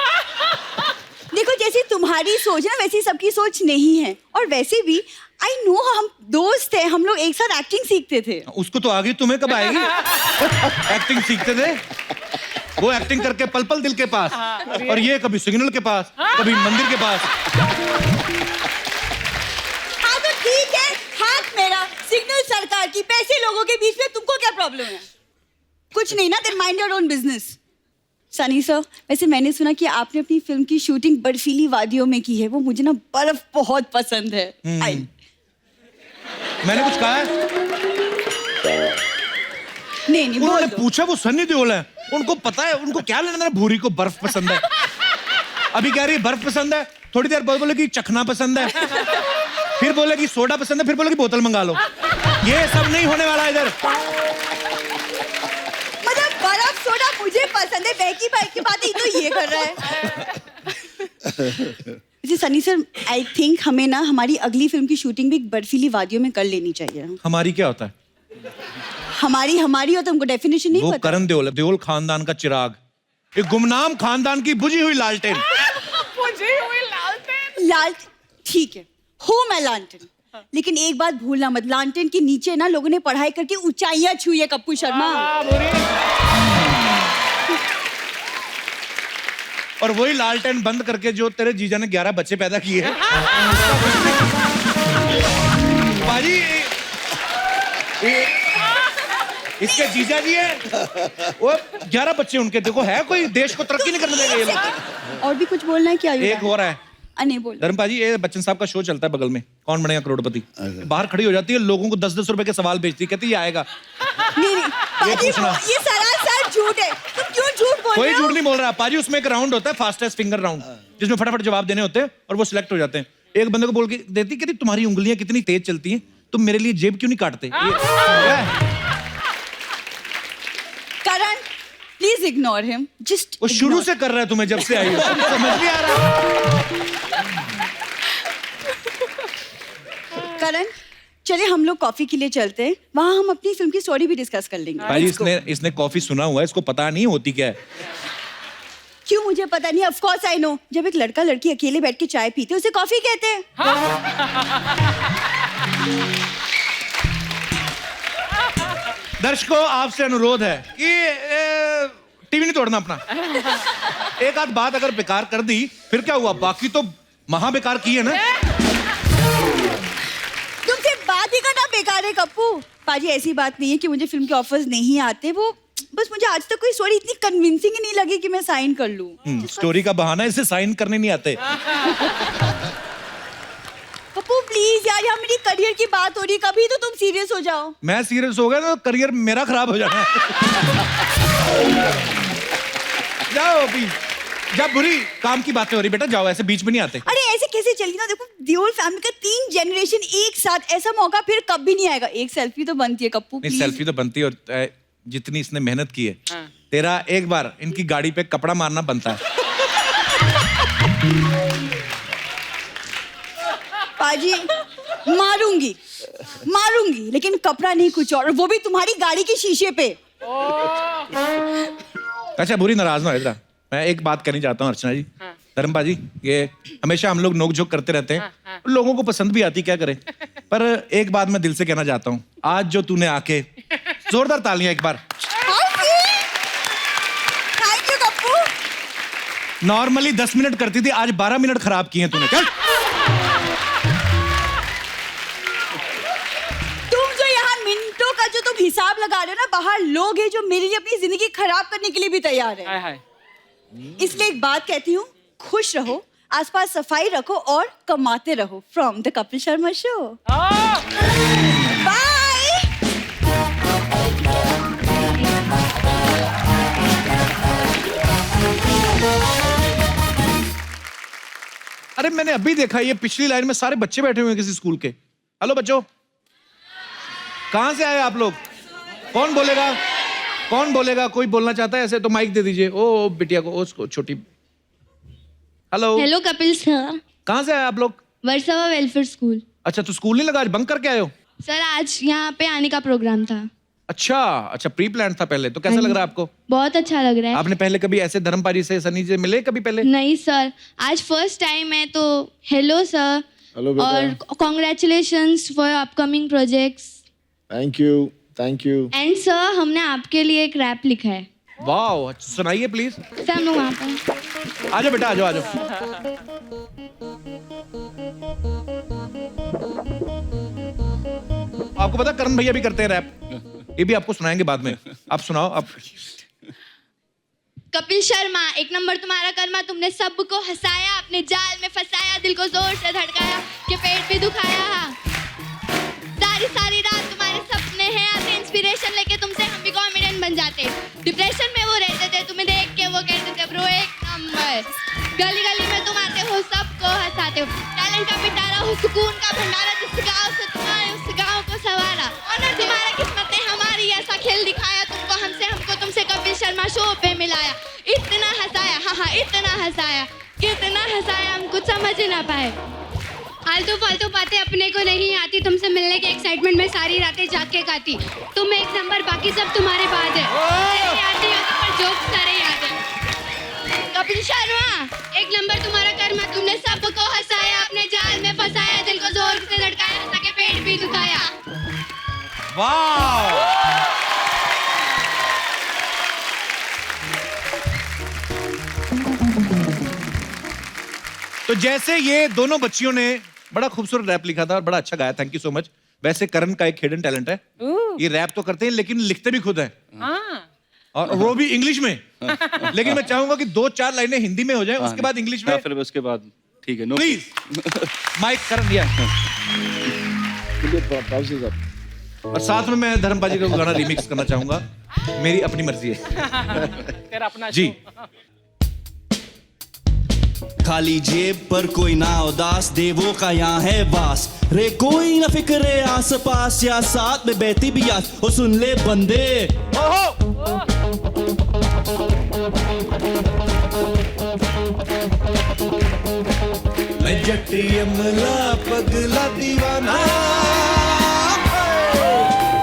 देखो जैसी तुम्हारी सोच ना वैसी सबकी सोच नहीं है। और वैसे भी आई नो, हम दोस्त हैं, हम लोग एक साथ एक्टिंग सीखते थे। उसको तो आगे, तुम्हें कब आएगी? एक्टिंग सीखते थे। वो एक्टिंग करके पल पल दिल के पास, और ये कभी सिग्नल के पास, कभी मंदिर के पास। हाँ तो ठीक है, हाथ मेरा, सिग्नल सरकार की, पैसे लोगों के बीच में, तुमको क्या प्रॉब्लम है? कुछ नहीं ना, then mind your own business. Sunny sir, वैसे मैंने सुना कि आपने अपनी फिल्म की शूटिंग बर्फीली वादियों में की है। वो मुझे ना बर्फ बहुत पसंद है। मैंने कुछ कहा है? नहीं उन्होंने पूछा, वो सनी देओल है, उनको पता है, उनको क्या लेना देना भूरी को बर्फ पसंद है। अभी कह रही है बर्फ पसंद है, थोड़ी देर बाद बोले कि चखना पसंद है, फिर बोले कि सोडा पसंद है, फिर बोले कि बोतल मंगा लो। ये सब नहीं होने वाला इधर। मतलब बर्फ सोडा मुझे पसंद है, बहकी बहकी बातें तो ये कर रहा है। जी सनी सर, आई थिंक हमें ना हमारी अगली फिल्म की शूटिंग भी बर्फीली वादियों में कर लेनी चाहिए। हमारी क्या होता है? हमारी हो तो हमको डेफिनेशन नहीं वो पता। करण देओल है, देओल खानदान का चिराग, एक गुमनाम खानदान की बुझी हुई लालटेन। लाल, ठीक है, हो मैं लालटेन, लेकिन एक बात भूलना मत, लालटेन के नीचे ना लोगों ने पढ़ाई करके ऊंचाइयां छुई है कप्पू शर्मा। और वही लालटेन बंद करके जो तेरे जीजा ने 11 बच्चे पैदा किए हैं। बाजी, इसके जीजा जी है, वो 11 बच्चे उनके, देखो है कोई देश को तरक्की नहीं करने देगा ये लोग। और भी कुछ बोलना है क्या? एक हो रहा है, नहीं बोल। धर्मपाजी, ये बच्चन साहब का शो चलता है बगल में, कौन बनेगा करोड़पति। बाहर खड़ी हो जाती है, लोगों को 10-10 रुपए के सवाल भेजती है, कहती है ये आएगा। नहीं, ये पूछना, ये सरासर झूठ है, तुम क्यों झूठ बोल रहे हो? कोई झूठ नहीं बोल रहा पाजी। उसमें एक राउंड होता है, फास्टेस्ट फिंगर राउंड, जिसमें फटाफट जवाब देने होते हैं और वो सिलेक्ट हो जाते हैं। एक बंदे को बोल के देती, कहती तुम्हारी उंगलियां कितनी तेज चलती हैं, तुम मेरे लिए जेब क्यों नहीं काटते? करण, प्लीज इग्नोर हिम, जस्ट। वो शुरू से कर रहा है तुम्हें, जब से आई हो, समझ नहीं आ रहा। करण, चलिए हम लोग कॉफी के लिए चलते हैं, वहां हम अपनी फिल्म की स्टोरी भी डिस्कस कर लेंगे। भाई इसने कॉफी सुना हुआ है, इसको पता नहीं होती क्या है। क्यों मुझे पता नहीं? Of course I know. जब एक लड़का लड़की अकेले बैठ के चाय पीते उसे कॉफी कहते हैं। दर्शकों, आपसे अनुरोध है कि टीवी नहीं तोड़ना अपना। एक आध बात अगर बेकार कर दी फिर क्या हुआ, बाकी तो महा बेकार की है ना। तुमसे बात ही करना बेकार है कप्पू। पाजी, ऐसी बात नहीं है कि मुझे फिल्म के ऑफर्स नहीं आते, वो बस मुझे आज तक कोई स्टोरी इतनी कन्विंसिंग ही नहीं लगी कि मैं साइन कर लूं। स्टोरी का बहाना, इसे साइन करने नहीं आते। कप्पू प्लीज यार, यहाँ मेरी करियर की बात हो रही, कभी तो तुम सीरियस हो जाओ। मैं सीरियस हो गया तो करियर मेरा खराब हो जाना है। जाओ अभी, जब बुरी काम की बातें हो रही, बेटा जाओ, ऐसे बीच में नहीं आते। अरे ऐसे कैसे चली ना, देखो देओल फैमिली का 3 जनरेशन एक साथ, ऐसा मौका फिर कभी नहीं आएगा। एक सेल्फी तो बनती है कप्पू, नहीं सेल्फी तो बनती है, और जितनी इसने मेहनत की है, तेरा एक बार इनकी गाड़ी पे कपड़ा मारना बनता है। पाजी, मारूंगी, लेकिन कपड़ा नहीं, कुछ और, वो भी तुम्हारी गाड़ी के शीशे पे। अच्छा बुरी नाराज ना हो इधर, मैं एक बात करनी चाहता हूँ अर्चना जी। धर्मपाजी, ये हमेशा हम लोग नोक झोंक करते रहते हैं, लोगों को पसंद भी आती, क्या करें। पर एक बात मैं दिल से कहना चाहता हूँ, आज जो तूने आके, जोरदार तालियां एक बार। Thank you Kappu. Normally 10 minute करती थी, आज 12 मिनट खराब किए तूने। चल तुम जो यहाँ मिनटों का जो तुम हिसाब लगा रहे हो ना, बाहर लोग हैं जो मेरे लिए अपनी जिंदगी खराब करने के लिए भी तैयार है। इसलिए एक बात कहती हूँ, खुश रहो, आसपास सफाई रखो और कमाते रहो। From the Kapil Sharma show. Bye. अरे मैंने अभी देखा, ये पिछली लाइन में सारे बच्चे बैठे हुए हैं किसी स्कूल के। हेलो बच्चों, कहां से आए आप लोग? कौन बोलेगा? कोई बोलना चाहता है ऐसे तो माइक दे दीजिए। ओ बिटिया को, उसको छोटी। हेलो। Hello Kapil sir. कहां से आए आप लोग? Versova welfare school. अच्छा, तो स्कूल नहीं लगा, आज बंक करके आए हो? सर आज यहाँ पे आने का प्रोग्राम था। अच्छा, प्री प्लान था पहले, तो कैसा लग रहा है आपको? बहुत अच्छा लग रहा है। आपने पहले कभी ऐसे धर्मपाजी से, सनी से मिले कभी पहले? नहीं सर, आज फर्स्ट टाइम है, तो हेलो सर। हेलो बेटा। और congratulations for upcoming projects. Thank you. And sir, हमने आपके लिए एक रैप लिखा है। वाह, सुनाइए प्लीज। सर हम लोग वहाँ पर आ जाओ बेटा, आ जाओ, आ जाओ। आपको पता करण भैया भी करते हैं रैप, ये भी आपको सुनाएंगे बाद में। आप सुनाओ आप। कपिल शर्मा, एक नंबर तुम्हारा कर्मा, तुमने सबको हंसाया, अपने जाल में फंसाया, दिल को जोर से धड़काया, कि पेट भी दुखाया। सारी सारी रात तुम्हारे सपने हैं आते, इंस्पिरेशन लेके तुमसे हम भी कॉमेडियन बन जाते। डिप्रेशन में वो रहते थे, तुम्हें देख के वो कहते थे ब्रो एक नंबर। गली गली में तुम आते हो, सबको हंसाते हो, टैलेंट का पिटारा हो, सुकून का भंडारा, जिस गाँव से तुम आए उस गाँव को सवारा। ऑनर तुम्हारा, किस्मत ने हमारी ऐसा खेल दिखाया, तुमको हमसे हमको तुमसे कपिल शर्मा शो पे मिलाया। इतना हंसाया, हाँ हाँ इतना हंसाया, कितना हंसाया हम कुछ समझ ही ना पाए। आलतू फालतू बातें अपने को नहीं आती, तुमसे मिलने के एक्साइटमेंट में सारी रातें जाग के गाती। तुम एक नंबर, बाकी सब तुम्हारे बाद है। आती हो तो पर जोक सारे याद है। कपिल शर्मा, एक नंबर तुम्हारा कर्मा, तुमने सबको हंसाया, अपने जाल में फंसाया, दिल को जोर से धड़काया, हंसा के पेट भी दुखाया। वाह, तो जैसे ये दोनों बच्चियों ने बड़ा खूबसूरत रैप लिखा था और बड़ा अच्छा गाया, थैंक यू सो मच। वैसे करण का एक हिडन टैलेंट है, ये रैप तो करते हैं लेकिन लिखते भी खुद हैं, और वो भी इंग्लिश में। लेकिन मैं चाहूंगा कि 2-4 लाइनें हिंदी में हो जाए, उसके बाद इंग्लिश में। फिर उसके बाद ठीक है, नो प्लीज माइक करण दिया। और साथ में मैं धर्मपाल जी का गाना रिमिक्स करना चाहूंगा, मेरी अपनी मर्जी है। तेरा अपना जी। खाली जेब पर कोई ना उदास, देवों का यहाँ है वास, रे कोई ना फिक्रे आस पास, या साथ में बहती भी आस। ओ सुन ले बंदे, मैं जट्टी अमला पगला दीवाना,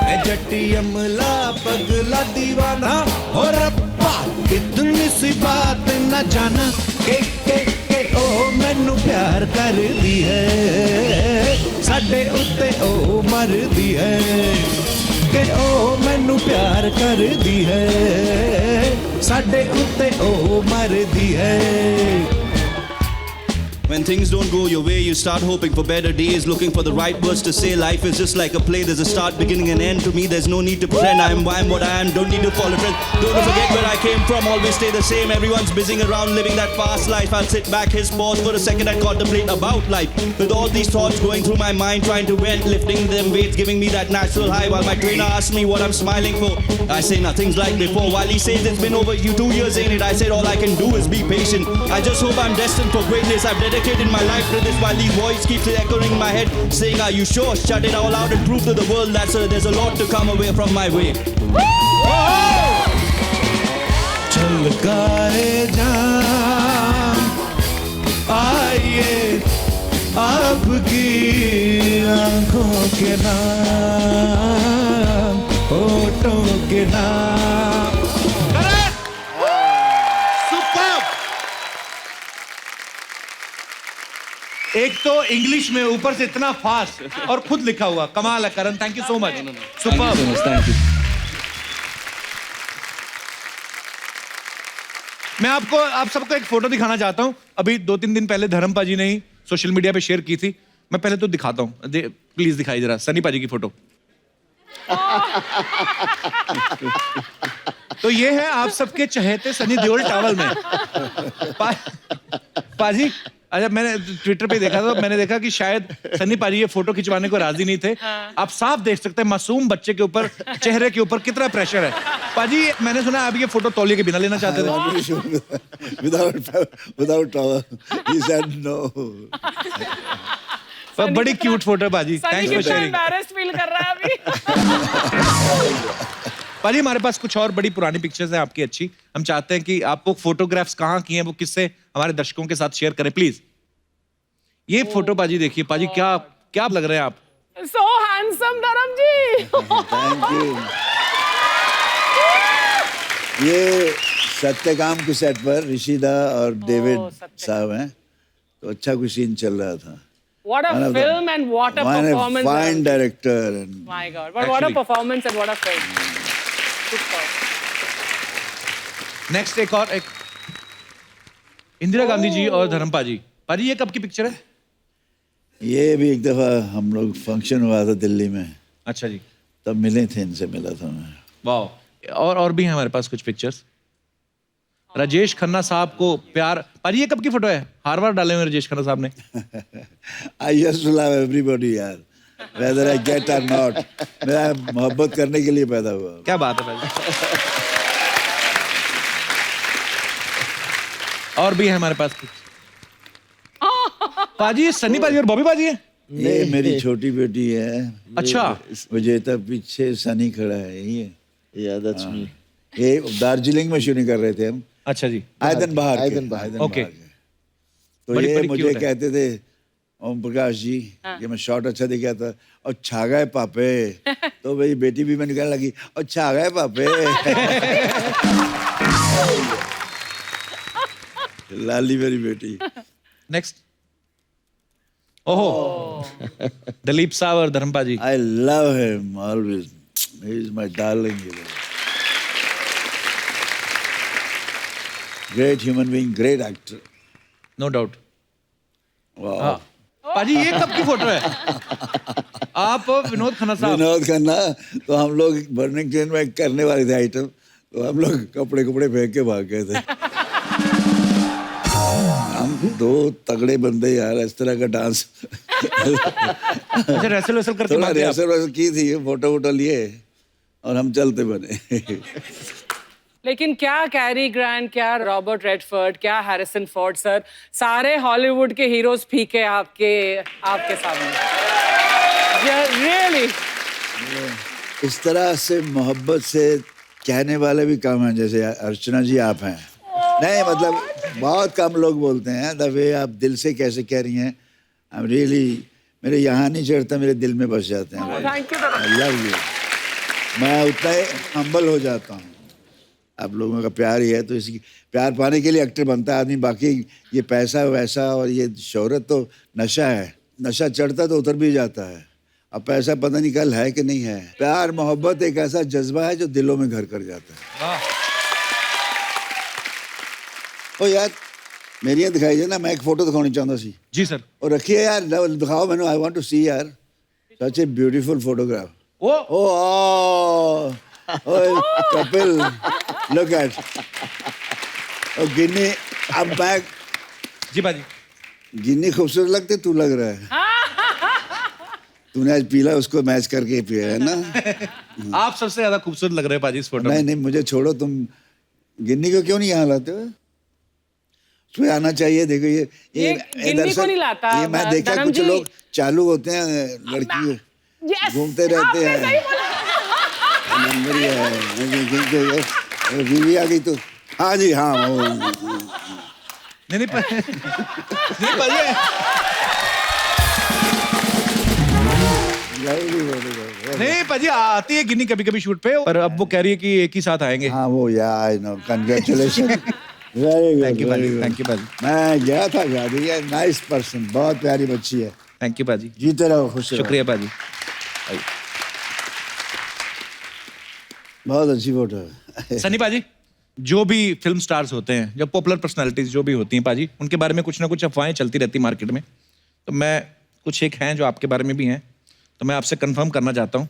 मैं जट्टी अमला पगला दीवाना, और रब्बा कितनी सी बात न जाना, के ओ मैनू प्यार कर दी है, साडे उत्ते ओ मर दी है, के ओ मैनू प्यार कर दी है, साडे उत्ते ओ मर दी है। When things don't go your way, you start hoping for better days, looking for the right words to say. Life is just like a play, there's a start, beginning and end. To me, there's no need to pretend I am what I am, don't need to follow trends. Don't forget where I came from, always stay the same. Everyone's busying around, living that fast life. I'll sit back, his pause for a second and contemplate about life. With all these thoughts going through my mind, trying to vent, lifting them weights, giving me that natural high. While my trainer asks me what I'm smiling for, I say nothing's like before. While he says it's been over 2 years, ain't it? I said all I can do is be patient. I just hope I'm destined for greatness. I've dedicated my life to this, while these voice keeps echoing in my head, saying are you sure? Shut it all out and prove to the world that there's a lot to come away from my way. चल गाए जान आइए आपकी आंखों के नाम, होठों के नाम। एक तो इंग्लिश में, ऊपर से इतना फास्ट और खुद लिखा हुआ, कमाल है Karan, thank you so much, superb. मैं आप सबको एक फोटो दिखाना चाहता हूं, अभी 2-3 दिन पहले धर्मपाल जी ने ही सोशल मीडिया पे शेयर की थी। मैं पहले तो दिखाता हूं, प्लीज दिखाई जरा सनी पाजी की फोटो। तो ये है आप सबके चहेते सनी देओल टॉवल में। पाजी, अच्छा मैंने ट्विटर पे देखा था, मैंने देखा कि शायद सनी पाजी ये फोटो खिंचवाने को राजी नहीं थे। आप साफ देख सकते हैं मासूम बच्चे के ऊपर, चेहरे के ऊपर कितना प्रेशर है। पाजी मैंने सुना आप ये फोटो तौलिए के बिना लेना चाहते थे। Without towel. He said no. पर बड़ी क्यूट फोटो है पाजी, thanks for sharing. Embarrassed feel कर रहा है अभी। पाजी हमारे पास कुछ और बड़ी पुरानी पिक्चर्स हैं आपकी अच्छी, हम चाहते हैं कि आपको फोटोग्राफ्स कहाँ की हैं वो किससे हमारे दर्शकों के साथ शेयर करें प्लीज। ये फोटो पाजी देखिए, पाजी क्या लग रहे हैं आप? So handsome धर्म जी। Thank you. ये सत्यकाम के सेट पर ऋषिदा और डेविड साहब हैं, तो अच्छा कुछ सीन चल रहा था। What a film and what a performance! Fine director and my God, but what a performance and what a film! Super. Next एक इंदिरा गांधी जी और धर्म पाजी। पाजी ये कब की पिक्चर है? ये भी एक दफा हम लोग फंक्शन हुआ था दिल्ली में, अच्छा जी, तब मिले थे, इनसे मिला था मैं। वाह। और भी हैं हमारे पास कुछ पिक्चर्स। राजेश खन्ना साहब को प्यार। पाजी ये कब की फोटो है? हार डाले हुए राजेश खन्ना साहब ने। I used to love everybody यार, whether I get or not। मैं मोहब्बत करने के लिए पैदा हुआ। क्या बात है पाजी। और भी है हमारे पास कुछ। पाजी ये सन्नी पाजी और बॉबी पाजी है? ये मेरी छोटी बेटी है। अच्छा। विजेता पीछे सनी खड़ा है, यही है। ये दार्जिलिंग में शूटिंग कर रहे थे हम। अच्छा जी। आयदन बहार ओके। तो ये मुझे कहते थे ओम प्रकाश जी कि मैं शॉट अच्छा दिखा था, और छा गए पापे। तो मेरी बेटी भी मैंने कहने लगी और छा गए पापे। लाली मेरी बेटी। नेक्स्ट। ओहो दिलीप साहब और Dharampa ji. I love him always, he is my darling. Great human being, great actor, no doubt. वाह। पाजी ये कब की फोटो है? आप विनोद खन्ना साहब। विनोद खन्ना, तो हम लोग बर्निंग ट्रेन में करने वाले थे आइटम, तो हम लोग कपड़े फेंक के भाग गए थे। हम दो तगड़े बंदे यार, इस तरह का डांस। अच्छा रेसल करके थोड़ा रेसल की थी, फोटो लिए और हम चलते बने। लेकिन क्या कैरी ग्रांट, क्या रॉबर्ट रेडफोर्ड, क्या हैरिसन फोर्ड सर, सारे हॉलीवुड के हीरोज फीके आपके सामने। रियली इस तरह से मोहब्बत से कहने वाले भी कम हैं, जैसे अर्चना जी आप हैं। नहीं मतलब बहुत कम लोग बोलते हैं द वे आप दिल से कैसे कह रही हैं। आई एम रियली, मेरे यहाँ नहीं चढ़ता, मेरे दिल में बस जाते हैं। Thank you. I love you. मैं उतना ही हम्बल हो जाता हूँ। आप लोगों का प्यार ही है, तो इसकी प्यार पाने के लिए एक्टर बनता है आदमी। बाकी ये पैसा वैसा और ये शोहरत तो नशा है, नशा चढ़ता तो उतर भी जाता है। अब पैसा पता नहीं कल है कि नहीं है। प्यार मोहब्बत एक ऐसा जज्बा है जो दिलों में घर कर जाता है। ओ यार मेरी यहाँ दिखाई दे ना, मैं एक फोटो दिखानी चाहता सी। जी सर। और रखिए यार, दिखाओ मैंने, आई वांट टू सी यार, such a beautiful photograph. Oh, Kapil, look at. Oh, Ginni, अब मैं। जी बाजी। गिन्नी खूबसूरत लगते, तू लग रहा है। तूने आज पीला उसको मैच करके पिया है ना। आप सबसे ज्यादा खूबसूरत लग रहे हैं पाजी इस फोटो में। नहीं, मुझे छोड़ो, तुम गिन्नी को क्यों नहीं यहाँ लाते हो? तुम्हें आना चाहिए। देखो ये गिन्नी को नहीं लाता। ये मैं देखा कुछ लोग चालू होते हैं, लड़की घूमते रहते हैं। नंबर ही है, बीवी आ गई तो। हाँ जी हाँ। नहीं पाजी आती है गिन्नी कभी कभी शूट पे, पर अब वो कह रही है कि एक ही साथ आएंगे। हाँ वो यार, I know, congratulation. Very good, thank you पाजी, थैंक यू पाजी। मैं गया था शादी है, नाइस पर्सन, बहुत प्यारी बच्ची है। थैंक यू पाजी। जीते रहो, खुश रहो। शुक्रिया पाजी। बहुत अच्छी फोटो है। सनी पाजी, जो भी फिल्म स्टार्स होते हैं, जब पॉपुलर पर्सनालिटीज जो भी होती हैं पाजी, उनके बारे में कुछ ना कुछ अफवाहें चलती रहती मार्केट में। तो मैं कुछ एक हैं जो आपके बारे में भी हैं, तो मैं आपसे कंफर्म करना चाहता हूँ।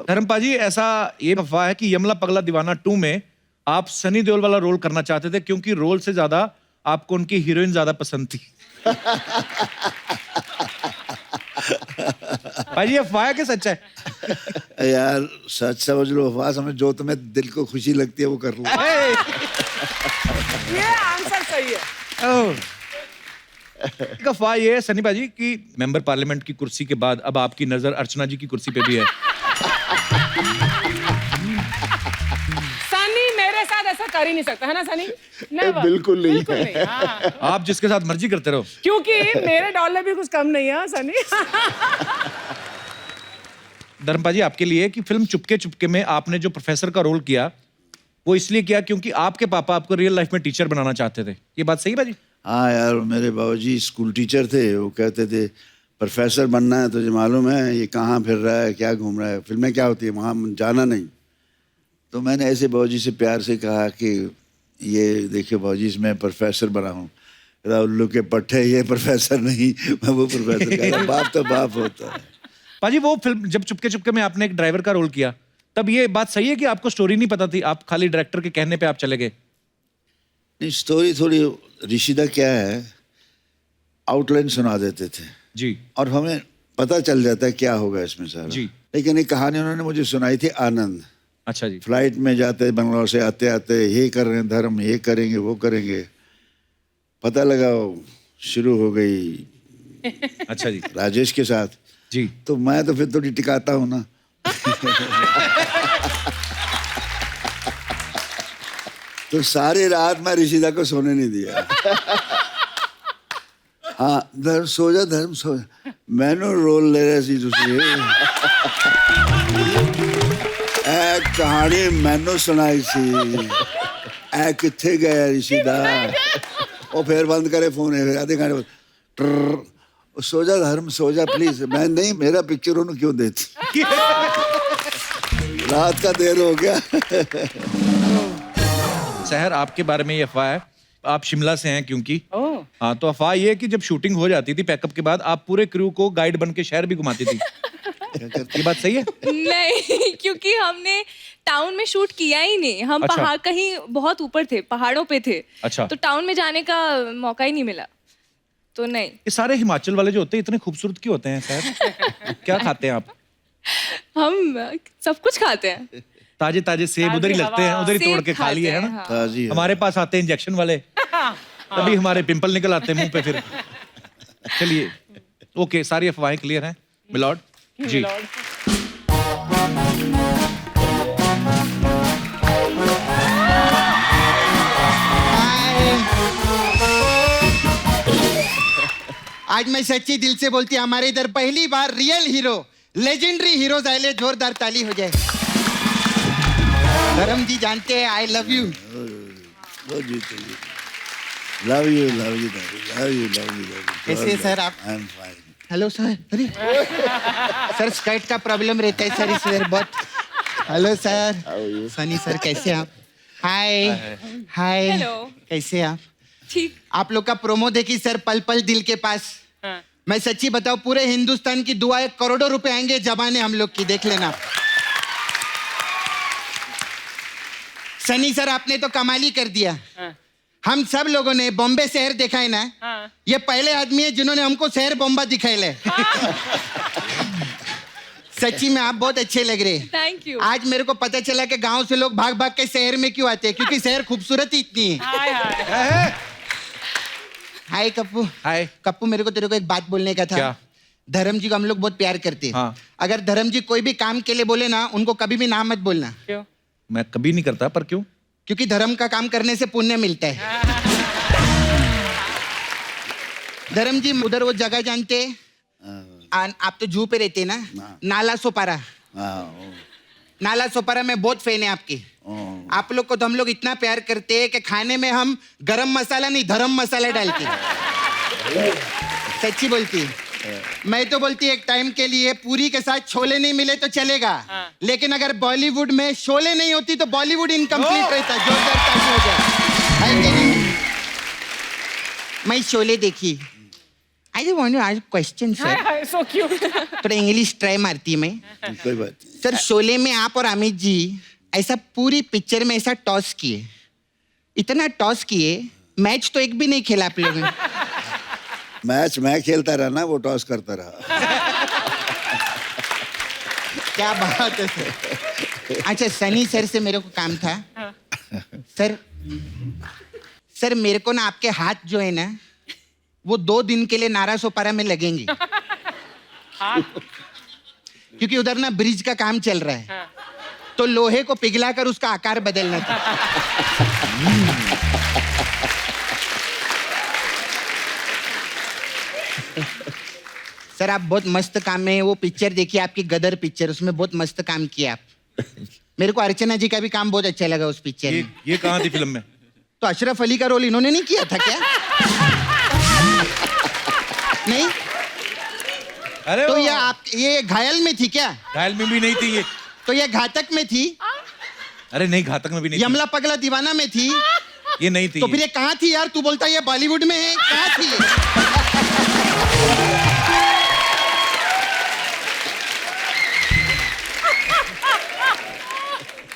धर्म पाजी, ऐसा ये अफवाह है कि यमला पगला दीवाना 2 में आप सनी देओल वाला रोल करना चाहते थे, क्योंकि रोल से ज्यादा आपको उनकी हीरोइन ज्यादा पसंद थी। भाई ये अफवाह है कि सच है? यार सच समझ लो, अफवाह समझ, जो तुम्हें दिल को खुशी लगती है वो कर लो। ये आंसर सही है। एक अफवाह ये है सनी भाजी कि मेंबर पार्लियामेंट की कुर्सी के बाद अब आपकी नजर अर्चना जी की कुर्सी पे भी है। सनी मेरे साथ ऐसा कर ही नहीं सकता है ना सनी? बिल्कुल नहीं नहीं। हाँ। आप जिसके साथ मर्जी करते रहो, क्योंकि मेरे डॉलर भी कुछ कम नहीं है सनी। धर्मपा जी, आपके लिए कि फिल्म चुपके चुपके में आपने जो प्रोफेसर का रोल किया वो इसलिए किया क्योंकि आपके पापा आपको रियल लाइफ में टीचर बनाना चाहते थे, ये बात सही है भाजी? हाँ यार, मेरे बाबूजी स्कूल टीचर थे, वो कहते थे प्रोफेसर बनना है, तुझे मालूम है ये कहाँ फिर रहा है, क्या घूम रहा है, फिल्में क्या होती है, वहाँ जाना नहीं। तो मैंने ऐसे बाबूजी से प्यार से कहा कि ये देखिए भाजी इसमें प्रोफेसर बना हूँ। कहता उल्लू के पट्टे, ये प्रोफेसर नहीं, मैं वो प्रोफेसर। कहता बाप तो बाप होता है। पाजी वो फिल्म जब चुपके चुपके में आपने एक ड्राइवर का रोल किया, तब ये बात सही है कि आपको स्टोरी नहीं पता थी, आप खाली डायरेक्टर के कहने पे आप चले गए? नहीं, स्टोरी थोड़ी ऋषिदा क्या है, आउटलाइन सुना देते थे जी, और हमें पता चल जाता है क्या होगा इसमें सारा जी। लेकिन एक कहानी उन्होंने मुझे सुनाई थी, आनंद। अच्छा जी। फ्लाइट में जाते बंगलौर से आते आते ये कर रहे हैं धर्म, ये करेंगे वो करेंगे, पता लगा शुरू हो गई अच्छा जी राजेश के साथ जी। तो मैं तो फिर थोड़ी टिकाता हूँ ना। तो सारी रात मैं ऋषिदा को सोने नहीं दिया। हाँ, धर्म सो जा, मैंने रोल ले रहे सी दूसरी एक कहानी मैनू सुनाई सी, ए किथे गया ऋषिदा, वो फिर बंद करे फोन, आधे घंटे सो जा धर्म सो जा प्लीज। मैं नहीं, मेरा पिक्चर उन्होंने क्यों देती, रात का देर हो गया। सहर, आपके बारे में ये अफवाह है, आप शिमला से हैं क्योंकि हाँ, तो अफवाह ये है कि जब शूटिंग हो जाती थी पैकअप के बाद आप पूरे क्रू को गाइड बन के शहर भी घुमाती थी। ये बात सही है? नहीं, क्योंकि हमने टाउन में शूट किया ही नहीं, हम अच्छा। पहाड़ कहीं बहुत ऊपर थे, पहाड़ों पे थे। अच्छा। तो टाउन में जाने का मौका ही नहीं मिला, तो नहीं। ये सारे हिमाचल वाले जो होते हैं इतने खूबसूरत क्यों होते हैं सहर? क्या खाते हैं आप? हम सब कुछ खाते हैं। ताजे ताजे सेब उधर ही लगते हैं, उधर ही तोड़ के खा लिए है ना। ताजी है। हमारे पास आते हैं इंजेक्शन वाले, तभी हमारे पिंपल निकल आते हैं मुंह पे फिर। चलिए, ओके, सारी अफवाहें क्लियर हैं मिलॉर्ड जी। आज मैं सच्ची दिल से बोलती हूँ, हमारे इधर पहली बार रियल हीरो, लेजेंडरी हीरोज आए, जोरदार ताली हो जाए। धर्म जी जानते हैं I love you. Love you love you love you love you. कैसे सर आप? I am fine. Hello sir. अरे सर स्कर्ट का प्रॉब्लम रहता है सर इस बार बहुत। Hello sir. सनी सर कैसे आप? हाय हाय। हेलो। कैसे आप? ठीक। आप लोग का प्रोमो देखी सर, पल पल दिल के पास। मैं सच्ची बताऊं, पूरे हिंदुस्तान की दुआएं, करोड़ों रुपए आएंगे जबाने हम लोग की, देख लेना। सनी सर आपने तो कमाल ही कर दिया। हम सब लोगों ने बॉम्बे शहर देखा है ना, ये पहले आदमी है जिन्होंने हमको शहर बॉम्बा दिखाए। सच्ची में आप बहुत अच्छे लग रहे हैं। Thank you. आज मेरे को पता चला कि गांव से लोग भाग भाग के शहर में क्यों आते हैं, क्योंकि शहर खूबसूरत ही इतनी है। हाय कप्पू। हाय कप्पू, मेरे को तेरे को एक बात बोलने का था। क्या? धर्म जी को हम लोग बहुत प्यार करते हैं। हाँ। अगर धर्म जी कोई भी काम के लिए बोले ना, उनको कभी भी ना मत बोलना। क्यों? मैं कभी नहीं करता, पर क्यों? क्योंकि धर्म का काम करने से पुण्य मिलता है। धर्म जी उधर वो जगह जानते हैं, आप तो जू पे रहते हैं ना, नाला सोपारा। नाला सोपारा में बहुत फैन है आपकी। आप लोग को तो हम लोग इतना प्यार करते हैं कि खाने में हम गरम मसाला नहीं, धर्म मसाला डालते हैं। सच्ची बोलती। मैं तो बोलती एक टाइम के लिए पूरी के साथ छोले नहीं मिले तो चलेगा, लेकिन अगर बॉलीवुड में शोले नहीं होती तो बॉलीवुड इनकम्प्लीट रहता। जोरदार ताली हो जाए। मैं शोले देखी। I just want to ask question sir. So cute. थोड़ा इंग्लिश ट्राई मारती मैं। कोई बात नहीं। सर शोले में आप और अमित जी ऐसा पूरी पिक्चर में ऐसा टॉस किए, इतना टॉस किए, मैच तो एक भी नहीं खेला आप लोगों ने। मैच मैं खेलता रहा ना, वो टॉस करता रहा। क्या बात है सर। अच्छा, सनी सर से मेरे को काम था। सर मेरे को ना आपके हाथ जो है ना, वो 2 दिन के लिए नारा सोपारा में लगेंगे। क्योंकि उधर ना ब्रिज का काम चल रहा है, तो लोहे को पिघलाकर उसका आकार बदलना था। सर आप बहुत मस्त काम में, वो पिक्चर देखिए आपकी गदर पिक्चर, उसमें बहुत मस्त काम किया आप। मेरे को अर्चना जी का भी काम बहुत अच्छा लगा उस पिक्चर में। ये कहाँ थी फिल्म में? तो अशरफ अली का रोल इन्होंने नहीं किया था क्या? नहीं? अरे तो ये घायल में थी क्या? घायल में भी नहीं थी ये। तो ये घातक में थी? अरे नहीं, घातक में भी नहीं थी। यमला पगला दीवाना में थी? ये नहीं थी। तो फिर ये कहाँ थी यार? तू बोलता है ये बॉलीवुड में है, कहाँ थी ये?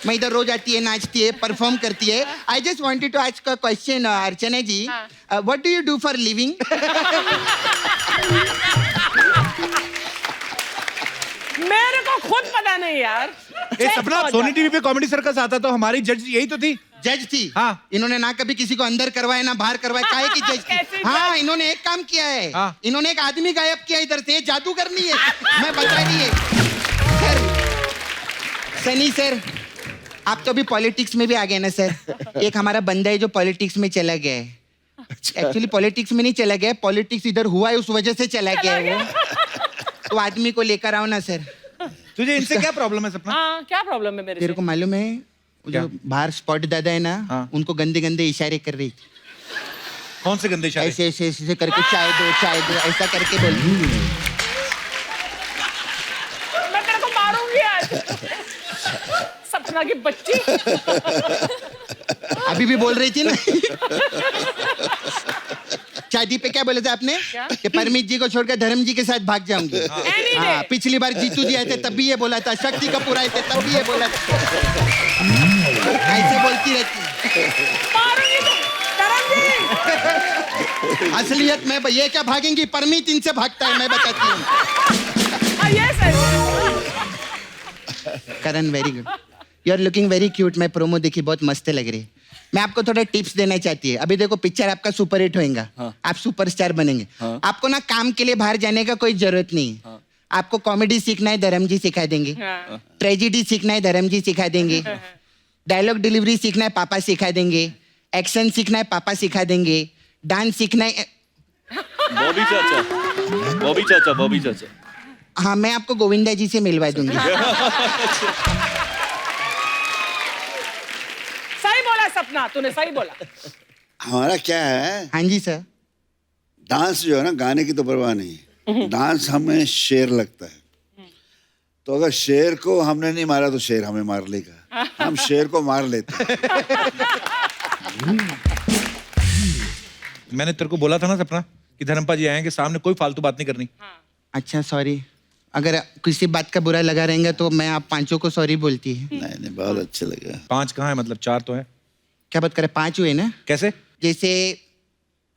मैं इधर रोज आती है, नाचती है, परफॉर्म करती है. I just wanted to ask a question Archana ji. What do you do for living? मेरे को खुद पता नहीं यार. ये सपना सोनी टीवी पे कॉमेडी सर्कस आता तो हमारी जज यही तो थी. जज थी. हाँ. इन्होंने ना कभी किसी को अंदर करवाया ना बाहर करवाया. काहे की जज थी? हाँ, इन्होंने एक काम किया है. हाँ. इन्होंने एक आदमी गायब किया इधर से. जादू करनी है. मैं बता रही है सर. सनी सर, आप तो अभी पॉलिटिक्स में भी आ गए ना सर. एक हमारा बंदा है जो पॉलिटिक्स में चला गया है. एक्चुअली पॉलिटिक्स में नहीं चला गया, पॉलिटिक्स इधर हुआ है उस वजह से चला गया है वो. तो आदमी को लेकर आओ ना सर. तुझे इनसे क्या प्रॉब्लम है सपना? हाँ, क्या प्रॉब्लम है मेरे तेरे से? को मालूम है वो जो बाहर स्पॉट दादा है ना, हाँ. उनको गंदे गंदे इशारे कर रही. कौन से गंदे इशारे? ऐसे ऐसे ऐसे करके चाय दो ऐसा करके बोल. मैं तेरे को मारूंगी आज. सपना की बच्ची. अभी भी बोल रही थी ना. शादी पे क्या बोला था आपने? कि परमीत जी को छोड़कर धर्म जी के साथ भाग जाऊंगी. हाँ, पिछली बार जीतू जी आए थे तब भी ये बोला था. शक्ति कपूर आए थे तब भी ये बोला था. ऐसे बोलती रहती. असलियत में ये क्या भागेंगी? परमीत इनसे भागता है, मैं बताती हूँ. Karan very good. You are looking very cute. मैं प्रोमो देखी, बहुत मस्त लग रही है. मैं आपको थोड़ा टिप्स देना चाहती है. अभी देखो पिक्चर आपका सुपर हिट होएगा. हाँ. आप सुपरस्टार बनेंगे. हाँ. आपको ना काम के लिए बाहर जाने का कोई जरूरत नहीं. हाँ. आपको कॉमेडी सीखना है, धर्म जी सिखा देंगे. ट्रेजिडी सीखना है, धर्म जी सिखा देंगे. डायलॉग डिलीवरी सीखना है, पापा सिखा देंगे. एक्शन सीखना है, पापा सिखा देंगे. डांस सीखना है. बॉबी चाचा. हाँ, मैं आपको गोविंदा जी से मिलवा दूंगी. सही बोला सपना, तूने सही बोला. हमारा क्या है, हाँ जी सर. डांस जो है ना, गाने की तो परवाह नहीं. डांस हमें शेर लगता है. तो अगर शेर को हमने नहीं मारा तो शेर हमें मार लेगा. हम शेर को मार लेते हैं. मैंने तेरे को बोला था ना सपना कि धर्मपा जी आएंगे, सामने कोई फालतू बात नहीं करनी. अच्छा सॉरी. अगर किसी बात का बुरा लगा रहेगा तो मैं आप पांचों को सॉरी बोलती है. नहीं, बहुत अच्छा लगा. 5 कहाँ है? मतलब 4 तो है. क्या बात करे? 5 हुए ना. कैसे? जैसे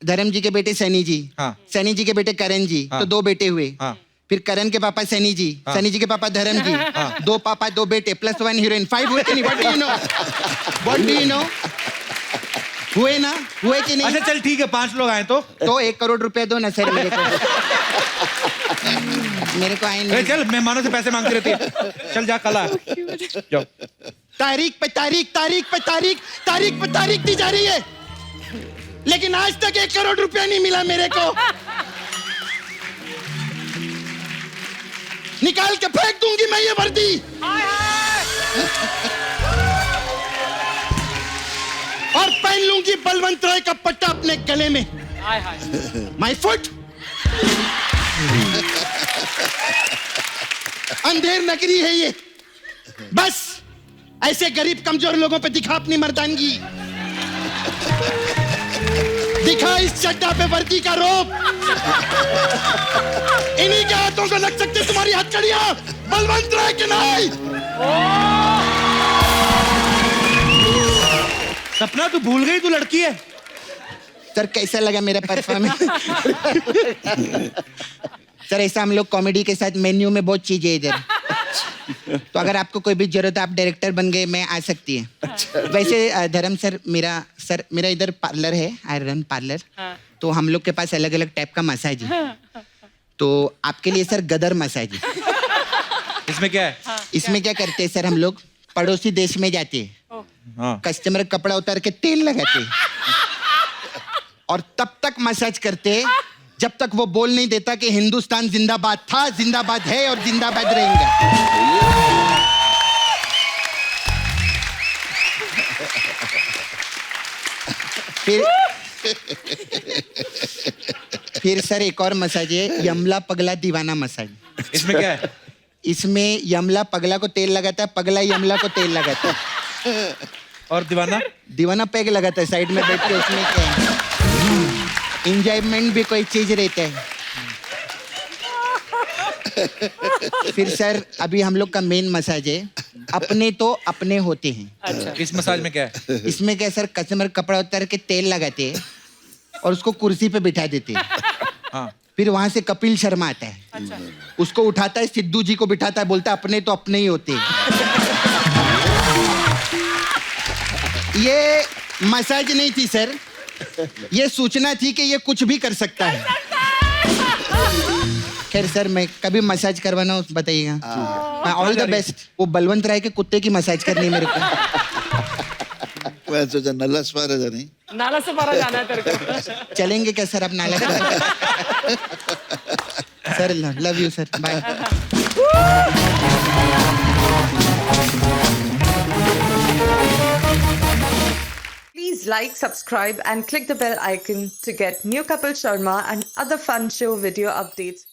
धर्म जी के बेटे सनी जी. हाँ. सनी जी के बेटे करण जी. हाँ. तो 2 बेटे हुए. हाँ. फिर करण के पापा सनी जी. हाँ. सनी जी के पापा धर्म जी. हाँ. 2 पापा 2 बेटे प्लस 1 हीरोइन. 5 हुए कि नहीं? What do you know? हुए ना? हुए कि नहीं? अच्छा चल ठीक है, 5 लोग आए तो 1 करोड़ रुपए दो ना सर मेरे को. मेरे को आए नहीं. चल, मेहमानों से पैसे मांगती रहती है. चल जा, कल आ जाओ. तारीख पे तारीख, तारीख पे तारीख, तारीख पे तारीख दी जा रही है, लेकिन आज तक 1 करोड़ रुपया नहीं मिला मेरे को. निकाल के फेंक दूंगी मैं ये वर्दी. और पहन लूंगी बलवंत राय का पट्टा अपने गले में. My foot. अंधेर नगरी है ये. बस ऐसे गरीब कमजोर लोगों पे दिखा अपनी मर्दानगी. दिखा इस चड्डा पे वर्दी का रोब. इन्हीं के हाथों को लग सकती तुम्हारी हथकड़ियां. बलवंत राय के नहीं. सपना तू भूल गई तू लड़की है. सर कैसा लगा मेरा परफॉर्मेंस? सर ऐसा हम लोग कॉमेडी के साथ मेन्यू में बहुत चीजें इधर. तो अगर आपको कोई भी जरूरत, आप डायरेक्टर बन गए, मैं आ सकती है. वैसे धर्म सर, मेरा इधर पार्लर है, आई रन पार्लर. तो हम लोग के पास अलग अलग टाइप का मसाज है. तो आपके लिए सर गदर मसाज है. इसमें क्या है? इसमें क्या करते हैं सर, हम लोग पड़ोसी देश में जाते हैं. हाँ. कस्टमर कपड़ा उतार के तेल लगाते हैं और तब तक मसाज करते हैं जब तक वो बोल नहीं देता कि हिंदुस्तान जिंदाबाद था, जिंदाबाद है और जिंदाबाद रहेगा. फिर सर एक और मसाज है, यमला पगला दीवाना मसाज. इसमें क्या है? इसमें यमला पगला को तेल लगाता है, पगला यमला को तेल लगाता है. और दीवाना? दीवाना पैग लगाता है साइड में बैठ के, उसमें क्या है, इंजॉयमेंट भी कोई चीज रहता है। फिर सर अभी हम लोग का मेन मसाज है, अपने तो अपने होते हैं। अच्छा। इस मसाज में क्या है? इसमें क्या सर, कस्टमर कपड़ा उतार के तेल लगाते हैं और उसको कुर्सी पे बिठा देते हैं। हाँ। फिर वहां से कपिल शर्मा आता है, अच्छा। उसको उठाता है, सिद्धू जी को बिठाता है, बोलता है अपने तो अपने ही होते हैं। ये मसाज नहीं थी सर, ये सूचना थी कि ये कुछ भी कर सकता है। खैर सर, मैं कभी मसाज करवाना हो बताइएगा। All the best. वो बलवंत राय के कुत्ते की मसाज करनी है मेरे को। मैं सोचा नल्ला सवार है नहीं। नाला से मारा जाना है तेरे को। चलेंगे क्या सर आप नाला का? Sir love you sir, bye. Please like, subscribe and click the bell icon to get new Kapil Sharma and other fun show video updates.